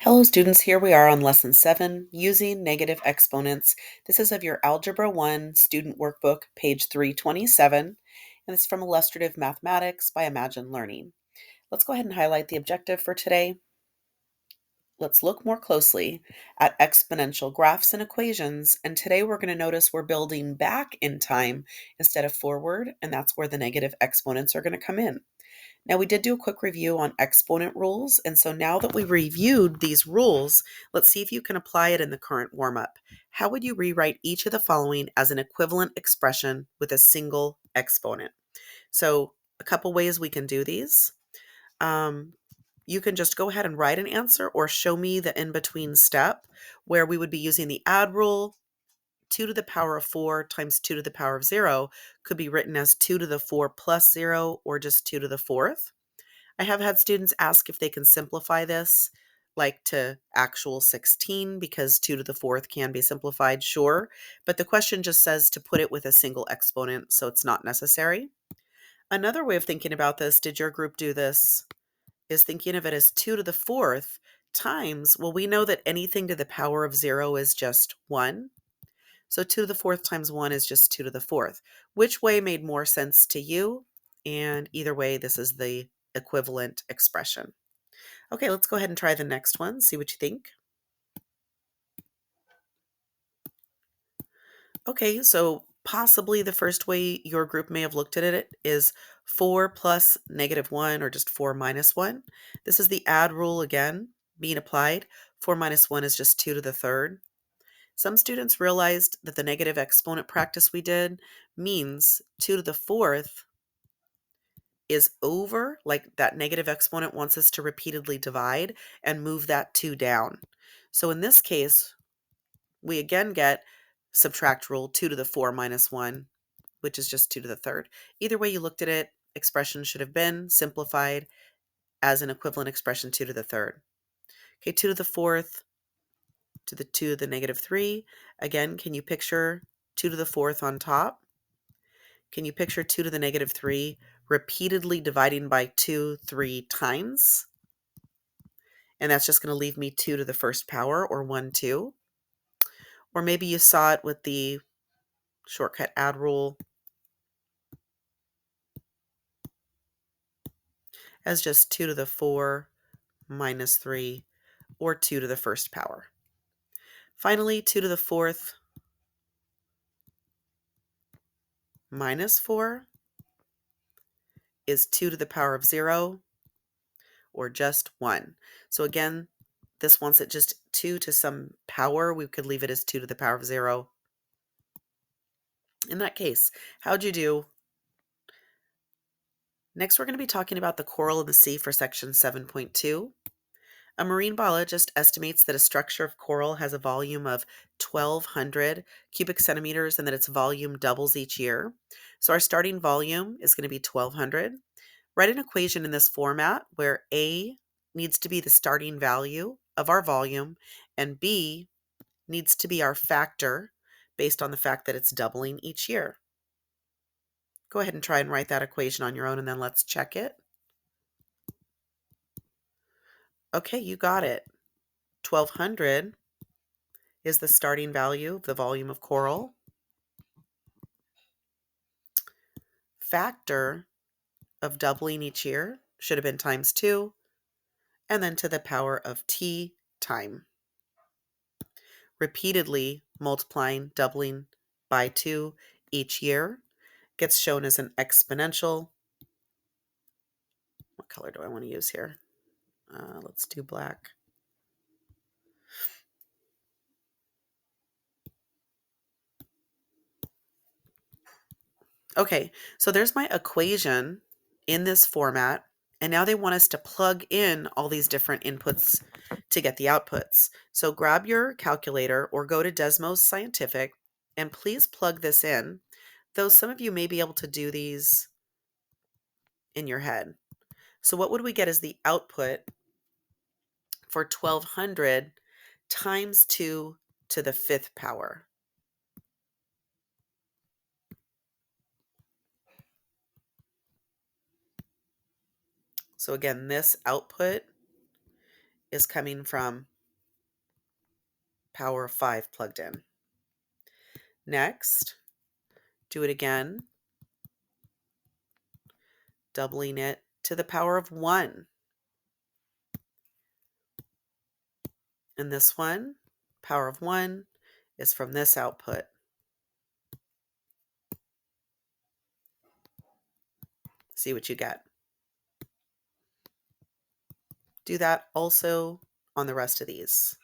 Hello students, here we are on lesson 7, using negative exponents. This is of your Algebra 1 student workbook, page 327, and it's from Illustrative Mathematics by Imagine Learning. Let's go ahead and highlight the objective for today. Let's look more closely at exponential graphs and equations, and today we're going to notice we're building back in time instead of forward, and that's where the negative exponents are going to come in. Now, we did do a quick review on exponent rules, and so now that we reviewed these rules, let's see if you can apply it in the current warm-up. How would you rewrite each of the following as an equivalent expression with a single exponent? So a couple ways we can do these. You can just go ahead and write an answer or show me the in-between step where we would be using the add rule. 2 to the power of 4 times 2 to the power of 0 could be written as 2 to the 4 plus 0 or just 2 to the 4th. I have had students ask if they can simplify this, like to actual 16, because 2 to the 4th can be simplified, sure, but the question just says to put it with a single exponent, so it's not necessary. Another way of thinking about this, did your group do this, is thinking of it as 2 to the 4th times, well, we know that anything to the power of 0 is just 1. So 2 to the 4th times 1 is just 2 to the 4th. Which way made more sense to you? And either way, this is the equivalent expression. Okay, let's go ahead and try the next one, see what you think. Okay, so possibly the first way your group may have looked at it is 4 plus -1 or just 4 minus 1. This is the add rule again being applied. 4 minus 1 is just 2 to the 3rd. Some students realized that the negative exponent practice we did means 2 to the 4th is over, like that negative exponent wants us to repeatedly divide and move that 2 down. So in this case, we again get subtract rule 2 to the 4 minus 1, which is just 2 to the 3rd. Either way you looked at it, expression should have been simplified as an equivalent expression 2 to the 3rd. Okay, 2 to the 4th to the 2 to the -3. Again, can you picture 2 to the 4th on top? Can you picture 2 to the -3 repeatedly dividing by 2 3 times? And that's just going to leave me 2 to the first power, or 1, 2. Or maybe you saw it with the shortcut add rule as just 2 to the 4 minus 3, or 2 to the first power. Finally, 2 to the 4th minus 4 is 2 to the power of 0, or just 1. So again, this wants it just 2 to some power. We could leave it as 2 to the power of 0. In that case, how'd you do? Next, we're going to be talking about the coral in the sea for section 7.2. A marine biologist estimates that a structure of coral has a volume of 1,200 cubic centimeters and that its volume doubles each year. So our starting volume is going to be 1,200. Write an equation in this format where A needs to be the starting value of our volume and B needs to be our factor based on the fact that it's doubling each year. Go ahead and try and write that equation on your own and then let's check it. Okay, you got it. 1,200 is the starting value of the volume of coral. Factor of doubling each year should have been times 2, and then to the power of t time. Repeatedly multiplying, doubling by 2 each year gets shown as an exponential. What color do I want to use here? Let's do black. Okay, so there's my equation in this format, and now they want us to plug in all these different inputs to get the outputs. So grab your calculator or go to Desmos Scientific and please plug this in, though some of you may be able to do these in your head. So what would we get as the output for 1,200 times 2 to the 5th power? So again, this output is coming from power of 5 plugged in. Next, do it again, doubling it to the power of 1. And this one, power of 1, is from this output. See what you get. Do that also on the rest of these.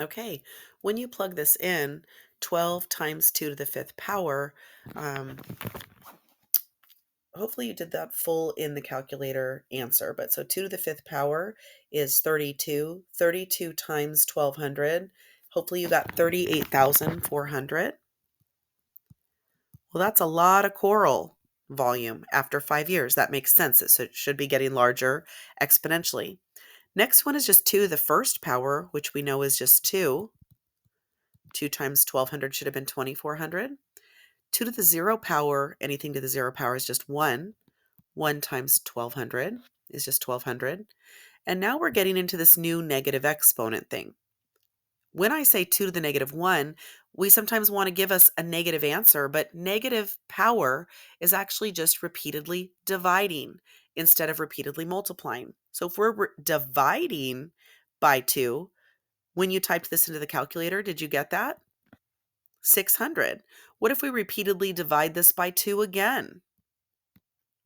Okay, when you plug this in, 12 times 2 to the 5th power, hopefully you did that full in the calculator answer, but so 2 to the 5th power is 32. 32 times 1200, hopefully you got 38,400. Well, that's a lot of coral volume after 5 years. That makes sense. It should be getting larger exponentially. Next one is just 2 to the 1st power, which we know is just 2. 2 times 1200 should have been 2400. 2 to the 0 power, anything to the 0 power is just 1. 1 times 1200 is just 1200. And now we're getting into this new negative exponent thing. When I say 2 to the negative 1, we sometimes want to give us a negative answer, but negative power is actually just repeatedly dividing instead of repeatedly multiplying. So if we're dividing by 2, when you typed this into the calculator, did you get that? 600. What if we repeatedly divide this by 2 again?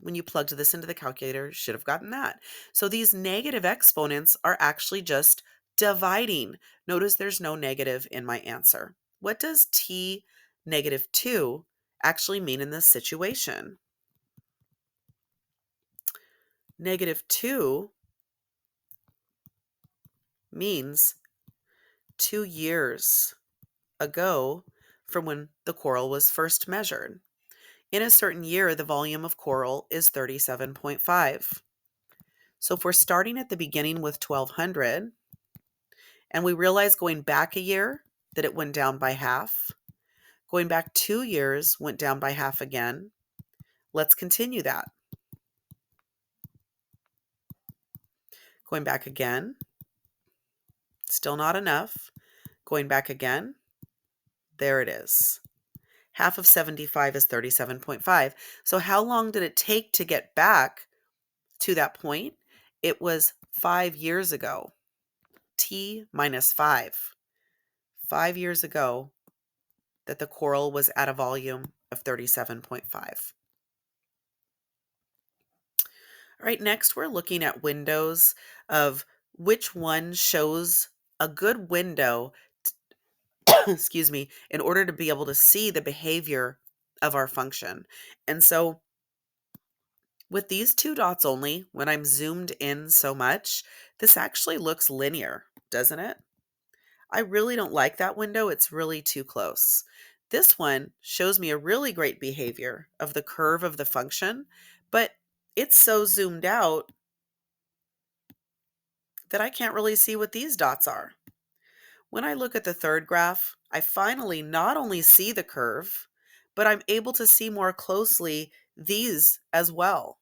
When you plugged this into the calculator, you should have gotten that. So these negative exponents are actually just dividing. Notice there's no negative in my answer. What does t negative 2 actually mean in this situation? Negative 2 means 2 years ago from when the coral was first measured. In a certain year, the volume of coral is 37.5. So if we're starting at the beginning with 1200, and we realize going back a year that it went down by half, going back 2 years went down by half again, let's continue that. Going back again, still not enough. Going back again, there it is. Half of 75 is 37.5. So how long did it take to get back to that point? It was 5 years ago. T minus 5. 5 years ago that the coral was at a volume of 37.5. All right, next we're looking at windows of which one shows a good window, excuse me, in order to be able to see the behavior of our function. And so with these 2 dots only, when I'm zoomed in so much, this actually looks linear, doesn't it? I really don't like that window. It's really too close. This one shows me a really great behavior of the curve of the function, but it's so zoomed out that I can't really see what these dots are. When I look at the third graph, I finally not only see the curve, but I'm able to see more closely these as well.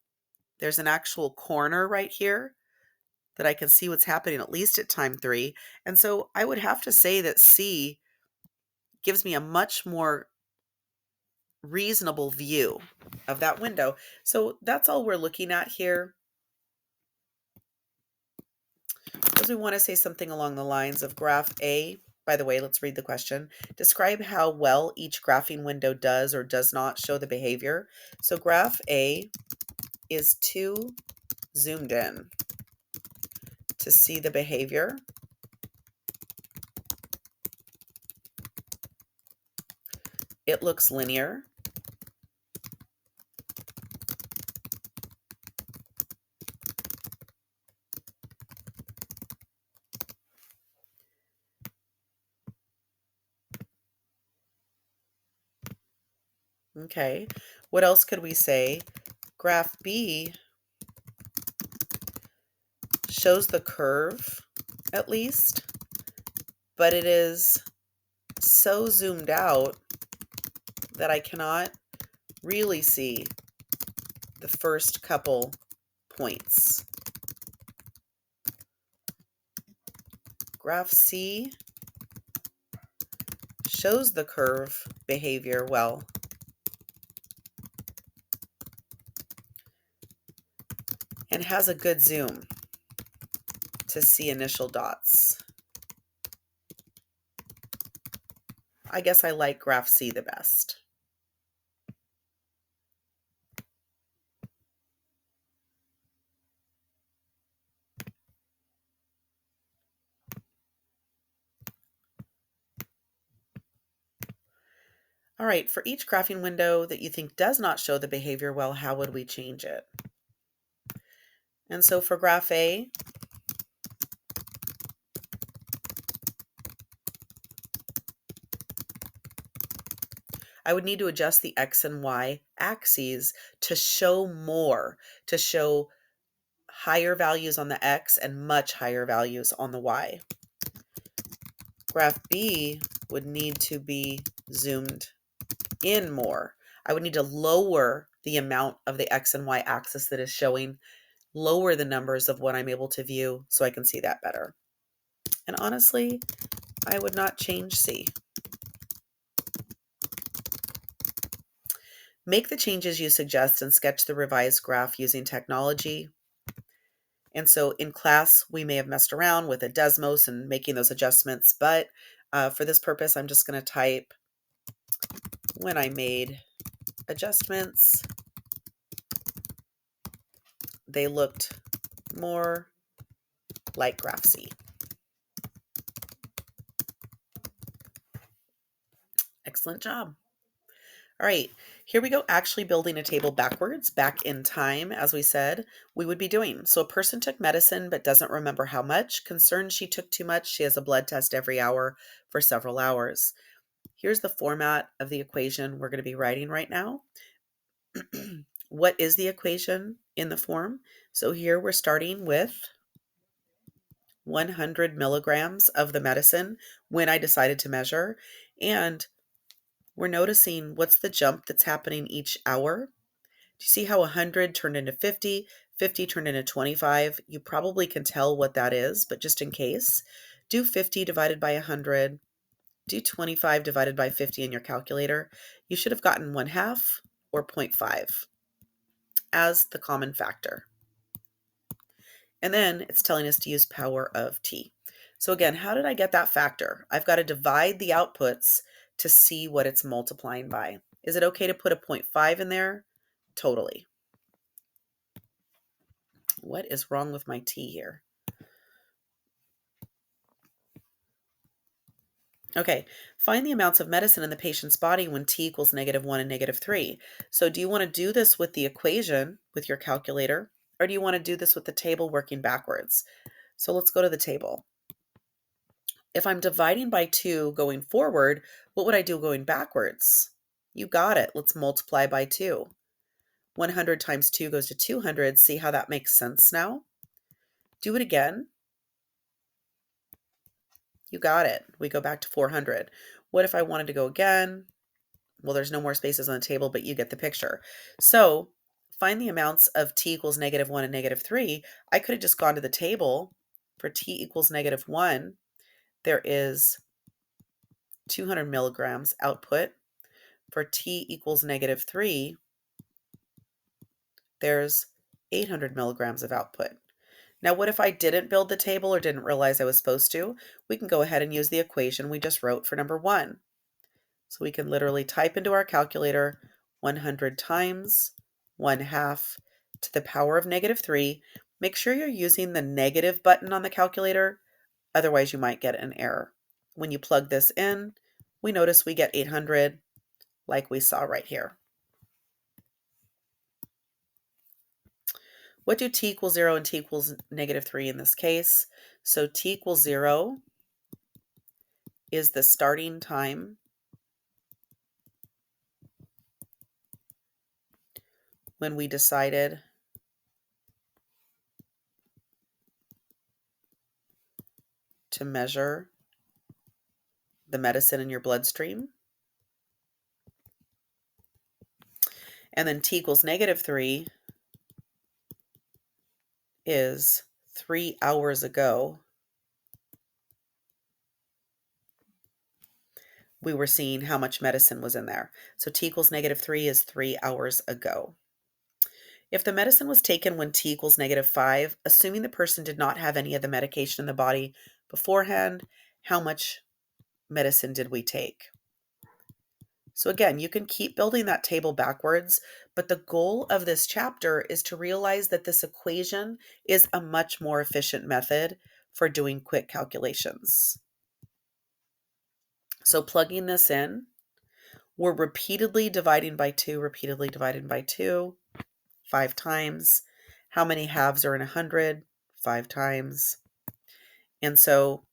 There's an actual corner right here that I can see what's happening at least at time 3. And so I would have to say that C gives me a much more reasonable view of that window. So that's all we're looking at here. Because we want to say something along the lines of graph A. By the way, let's read the question. Describe how well each graphing window does or does not show the behavior. So graph A is too zoomed in to see the behavior. It looks linear. Okay. What else could we say? Graph B shows the curve, at least, but it is so zoomed out that I cannot really see the first couple points. Graph C shows the curve behavior well, and has a good zoom to see initial dots. I guess I like graph C the best. All right, for each graphing window that you think does not show the behavior well, how would we change it? And so for graph A, I would need to adjust the X and Y axes to show more, to show higher values on the X and much higher values on the Y. Graph B would need to be zoomed in more. I would need to lower the amount of the X and Y axis that is showing, lower the numbers of what I'm able to view so I can see that better. And honestly, I would not change C. Make the changes you suggest and sketch the revised graph using technology. And so in class, we may have messed around with a Desmos and making those adjustments, but for this purpose, I'm just going to type when I made adjustments, they looked more like graph C. Excellent job. All right, here we go, actually building a table backwards, back in time, as we said we would be doing. So a person took medicine but doesn't remember how much. Concerned she took too much. She has a blood test every hour for several hours. Here's the format of the equation we're going to be writing right now. What is the equation in the form? So here we're starting with 100 milligrams of the medicine when I decided to measure. And we're noticing what's the jump that's happening each hour. Do you see how 100 turned into 50, 50 turned into 25? You probably can tell what that is, but just in case, do 50 divided by 100, do 25 divided by 50 in your calculator. You should have gotten 1/2 or 0.5 as the common factor. And then it's telling us to use power of t. So again, how did I get that factor? I've got to divide the outputs to see what it's multiplying by. Is it okay to put a 0.5 in there? Totally. What is wrong with my t here? Okay, find the amounts of medicine in the patient's body when t equals -1 and -3. So do you want to do this with the equation with your calculator, or do you want to do this with the table working backwards? So let's go to the table. If I'm dividing by 2 going forward, what would I do going backwards? You got it. Let's multiply by 2. 100 times 2 goes to 200. See how that makes sense now? Do it again. You got it. We go back to 400. What if I wanted to go again? Well, there's no more spaces on the table, but you get the picture. So find the amounts of t equals -1 and -3. I could have just gone to the table. For t equals -1, there is 200 milligrams output. For t equals -3, there's 800 milligrams of output. Now, what if I didn't build the table or didn't realize I was supposed to? We can go ahead and use the equation we just wrote for number 1. So we can literally type into our calculator 100 times 1/2 to the power of -3. Make sure you're using the negative button on the calculator, otherwise you might get an error. When you plug this in, we notice we get 800 like we saw right here. What do t equals 0 and t equals -3 in this case? So t equals 0 is the starting time when we decided to measure the medicine in your bloodstream. And then t equals -3 is 3 hours ago. We were seeing how much medicine was in there. So t equals -3 is 3 hours ago. If the medicine was taken when t equals -5, assuming the person did not have any of the medication in the body beforehand, how much medicine did we take? So again, you can keep building that table backwards, but the goal of this chapter is to realize that this equation is a much more efficient method for doing quick calculations. So plugging this in, we're repeatedly dividing by 2, 5 times. How many halves are in 100? 5 times. And so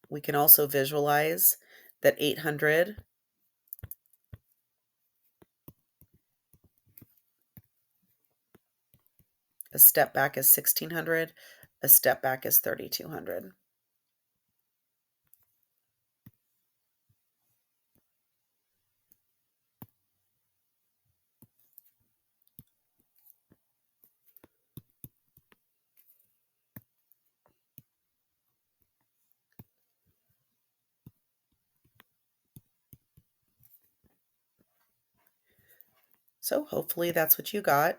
we can also visualize that 800 a step back is 1600, a step back is 3200. So hopefully that's what you got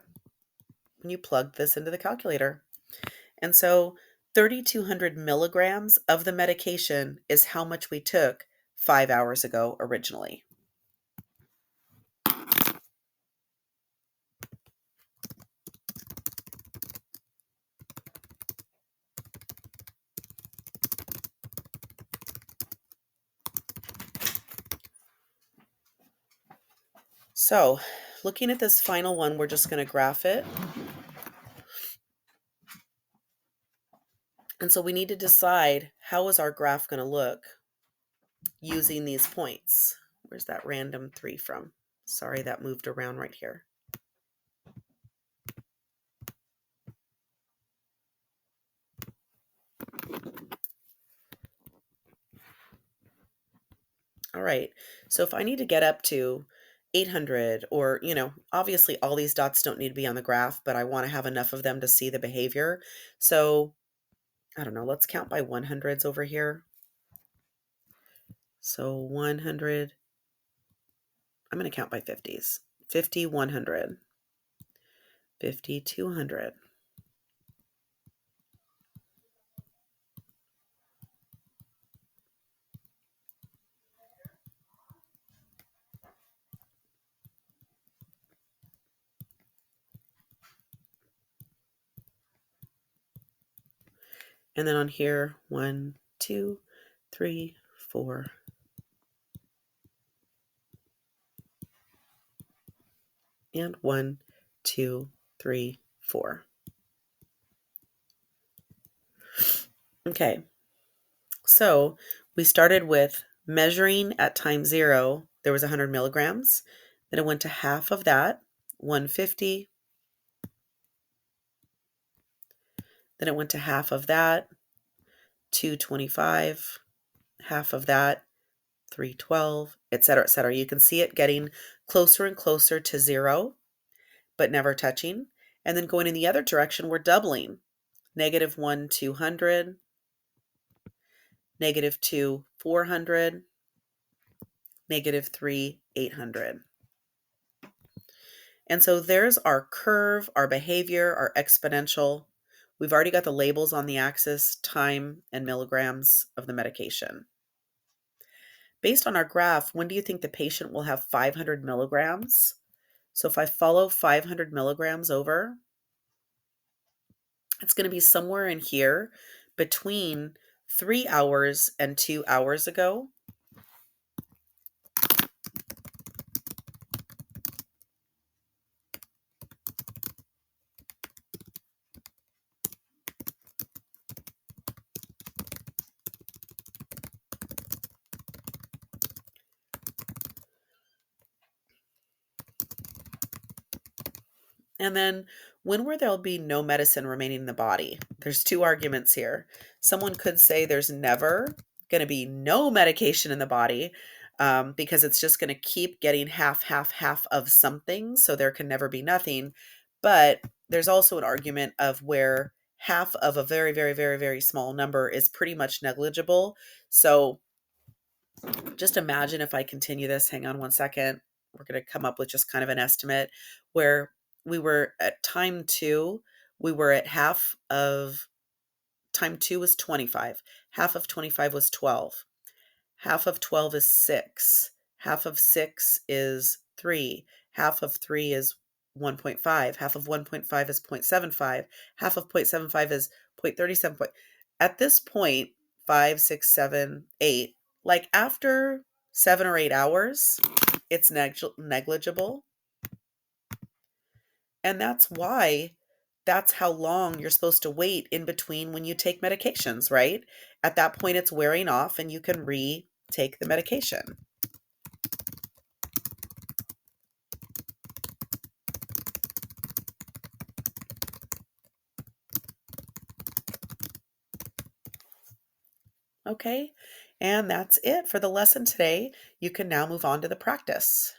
when you plugged this into the calculator. And so 3,200 milligrams of the medication is how much we took 5 hours ago originally. So looking at this final one, we're just going to graph it. And so we need to decide, how is our graph going to look using these points? Where's that random 3 from? Sorry, that moved around right here. All right, so if I need to get up to 800, or, obviously all these dots don't need to be on the graph, but I want to have enough of them to see the behavior. So I don't know, let's count by 100s over here. So 100, I'm going to count by 50s. 50, 100, 50, 200. And then on here, 1, 2, 3, 4. And 1, 2, 3, 4. Okay, so we started with measuring at time 0, there was 100 milligrams. Then it went to half of that, 150. Then it went to half of that, 225. Half of that, 312, etc., etc. You can see it getting closer and closer to 0, but never touching. And then going in the other direction, we're doubling. -1, 200. -2, 400. -3, 800. And so there's our curve, our behavior, our exponential. We've already got the labels on the axis, time and milligrams of the medication. Based on our graph, when do you think the patient will have 500 milligrams? So if I follow 500 milligrams over, it's going to be somewhere in here between 3 hours and 2 hours ago. And then when will there'll be no medicine remaining in the body? There's two arguments here. Someone could say there's never going to be no medication in the body because it's just going to keep getting half, half, half of something. So there can never be nothing. But there's also an argument of where half of a very, very, very, very small number is pretty much negligible. So just imagine if I continue this, hang on one second. We're going to come up with just kind of an estimate where we were at time two, we were at half of time two was 25. Half of 25 was 12. Half of 12 is 6. Half of 6 is 3. Half of 3 is 1.5. Half of 1.5 is 0.75. Half of 0.75 is 0.37. At this point, 5, 6, 7, 8, like after 7 or 8 hours, it's negligible. And that's how long you're supposed to wait in between when you take medications, right? At that point, it's wearing off and you can retake the medication. Okay, and that's it for the lesson today. You can now move on to the practice.